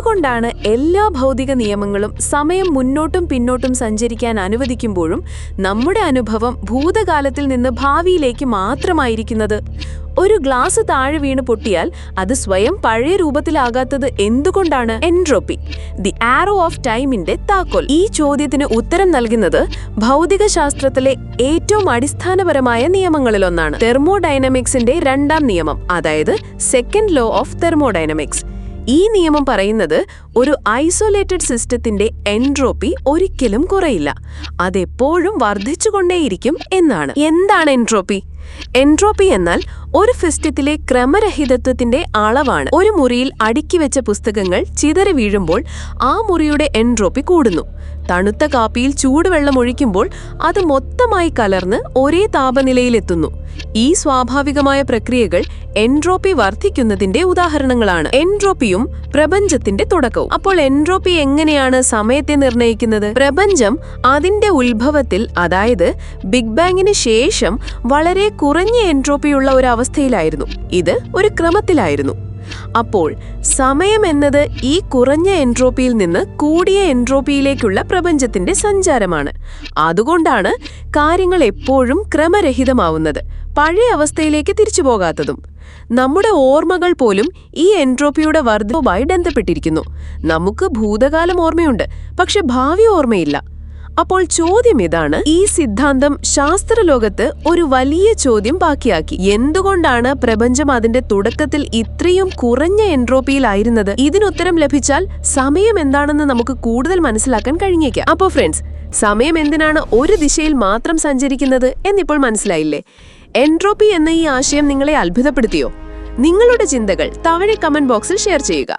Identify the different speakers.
Speaker 1: എന്തുകൊണ്ടാണ് എല്ലാ ഭൗതിക നിയമങ്ങളും സമയം മുന്നോട്ടും പിന്നോട്ടും സഞ്ചരിക്കാൻ അനുവദിക്കുമ്പോഴും നമ്മുടെ അനുഭവം ഭൂതകാലത്തിൽ നിന്ന് ഭാവിയിലേക്ക് മാത്രമായിരിക്കുന്നത്? ഒരു ഗ്ലാസ് താഴെ വീണ് പൊട്ടിയാൽ അത് സ്വയം പഴയ രൂപത്തിലാകാത്തത് എന്തുകൊണ്ടാണ്? എൻട്രോപ്പി, ദി ആരോ ഓഫ് ടൈമിന്റെ താക്കോൽ. ഈ ചോദ്യത്തിന് ഉത്തരം നൽകുന്നത് ഭൗതികശാസ്ത്രത്തിലെ ഏറ്റവും അടിസ്ഥാനപരമായ നിയമങ്ങളിലൊന്നാണ്, തെർമോഡൈനമിക്സിന്റെ രണ്ടാം നിയമം, അതായത് സെക്കൻഡ് ലോ ഓഫ് തെർമോഡൈനമിക്സ്. ഈ നിയമം പറയുന്നത് ഒരു ഐസൊലേറ്റഡ് സിസ്റ്റത്തിന്റെ എൻട്രോപ്പി ഒരിക്കലും കുറയില്ല, അതെപ്പോഴും വർദ്ധിച്ചുകൊണ്ടേയിരിക്കും എന്നാണ്. എന്താണ് എൻട്രോപ്പി? എൻട്രോപ്പി എന്നാൽ ഒരു സിസ്റ്റത്തിലെ ക്രമരഹിതത്വത്തിന്റെ അളവാണ്. ഒരു മുറിയിൽ അടുക്കി വെച്ച പുസ്തകങ്ങൾ ചിതറി വീഴുമ്പോൾ ആ മുറിയുടെ എൻട്രോപ്പി കൂടുന്നു. തണുത്ത കാപ്പിയിൽ ചൂടുവെള്ളം ഒഴിക്കുമ്പോൾ അത് മൊത്തമായി കലർന്ന് ഒരേ താപനിലയിലെത്തുന്നു. ഈ സ്വാഭാവികമായ പ്രക്രിയകൾ എൻട്രോപ്പി വർദ്ധിക്കുന്നതിന്റെ ഉദാഹരണങ്ങളാണ്. എൻട്രോപ്പിയും പ്രപഞ്ചത്തിന്റെ തുടക്കവും. അപ്പോൾ എൻട്രോപ്പി എങ്ങനെയാണ് സമയത്തെ നിർണ്ണയിക്കുന്നത്? പ്രപഞ്ചം അതിന്റെ ഉത്ഭവത്തിൽ, അതായത് ബിഗ് ബാങ്ങിന് ശേഷം വളരെ കുറഞ്ഞ എൻട്രോപ്പിയുള്ള ഒരു അവസ്ഥയിലായിരുന്നു. ഇത് ഒരു ക്രമത്തിലായിരുന്നു. അപ്പോൾ സമയം എന്നത് ഈ കുറഞ്ഞ എൻട്രോപ്പിയിൽ നിന്ന് കൂടിയ എൻട്രോപ്പിയിലേക്കുള്ള പ്രപഞ്ചത്തിന്റെ സഞ്ചാരമാണ്. അതുകൊണ്ടാണ് കാര്യങ്ങൾ എപ്പോഴും ക്രമരഹിതമാവുന്നത്, പഴയ അവസ്ഥയിലേക്ക് തിരിച്ചു പോകാത്തതും. നമ്മുടെ ഓർമ്മകൾ പോലും ഈ എൻട്രോപ്പിയുടെ വർദ്ധനവുമായി ബന്ധപ്പെട്ടിരിക്കുന്നു. നമുക്ക് ഭൂതകാലം ഓർമ്മയുണ്ട്, പക്ഷെ ഭാവി ഓർമ്മയില്ല. അപ്പോൾ ചോദ്യം ഇതാണ്, ഈ സിദ്ധാന്തം ശാസ്ത്രലോകത്ത് ഒരു വലിയ ചോദ്യം ബാക്കിയാക്കി. എന്തുകൊണ്ടാണ് പ്രപഞ്ചം അതിന്റെ തുടക്കത്തിൽ ഇത്രയും കുറഞ്ഞ എൻട്രോപ്പിയിലായിരുന്നത്? ഇതിനുത്തരം ലഭിച്ചാൽ സമയം എന്താണെന്ന് നമുക്ക് കൂടുതൽ മനസ്സിലാക്കാൻ കഴിഞ്ഞേക്കാം. അപ്പോൾ ഫ്രണ്ട്സ്, സമയം എന്തിനാണ് ഒരു ദിശയിൽ മാത്രം സഞ്ചരിക്കുന്നത് എന്നിപ്പോൾ മനസ്സിലായില്ലേ? എൻട്രോപ്പി എന്ന ഈ ആശയം നിങ്ങളെ അത്ഭുതപ്പെടുത്തിയോ? നിങ്ങളുടെ ചിന്തകൾ താഴെ കമന്റ് ബോക്സിൽ ഷെയർ ചെയ്യുക.